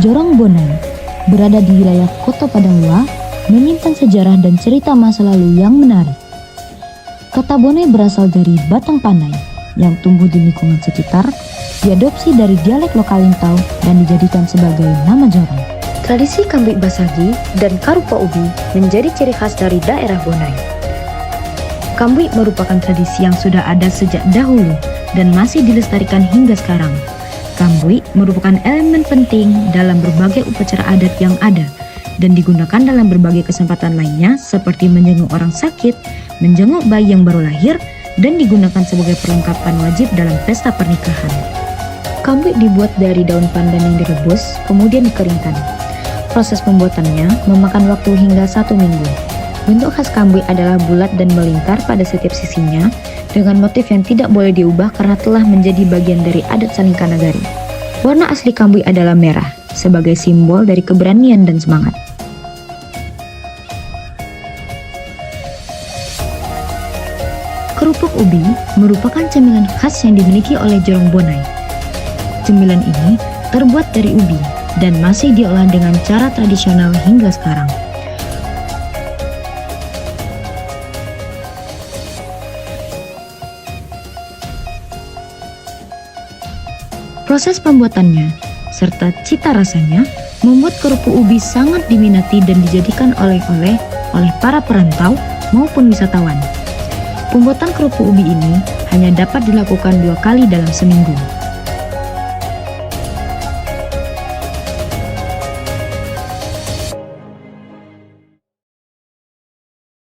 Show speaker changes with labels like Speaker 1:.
Speaker 1: Jorong Bonai berada di wilayah Kota Padanglua, menyimpan sejarah dan cerita masa lalu yang menarik. Kata Bonai berasal dari batang panai yang tumbuh di lingkungan sekitar, diadopsi dari dialek lokal Lintau dan dijadikan sebagai nama jorong. Tradisi Kambuik Basagi dan Karupa Ubi menjadi ciri khas dari daerah Bonai. Kambuik merupakan tradisi yang sudah ada sejak dahulu dan masih dilestarikan hingga sekarang. Kambuik merupakan elemen penting dalam berbagai upacara adat yang ada dan digunakan dalam berbagai kesempatan lainnya seperti menjenguk orang sakit, menjenguk bayi yang baru lahir, dan digunakan sebagai perlengkapan wajib dalam pesta pernikahan. Kambuik dibuat dari daun pandan yang direbus, kemudian dikeringkan. Proses pembuatannya memakan waktu hingga 1 minggu. Bentuk khas kambuik adalah bulat dan melingkar pada setiap sisinya, dengan motif yang tidak boleh diubah karena telah menjadi bagian dari adat Salingkanagari. Warna asli kambuik adalah merah, sebagai simbol dari keberanian dan semangat. Kerupuk ubi merupakan cemilan khas yang dimiliki oleh Jorong Bonai. Cemilan ini terbuat dari ubi dan masih diolah dengan cara tradisional hingga sekarang. Proses pembuatannya serta cita rasanya membuat kerupuk ubi sangat diminati dan dijadikan oleh-oleh oleh para perantau maupun wisatawan. Pembuatan kerupuk ubi ini hanya dapat dilakukan 2 kali dalam seminggu.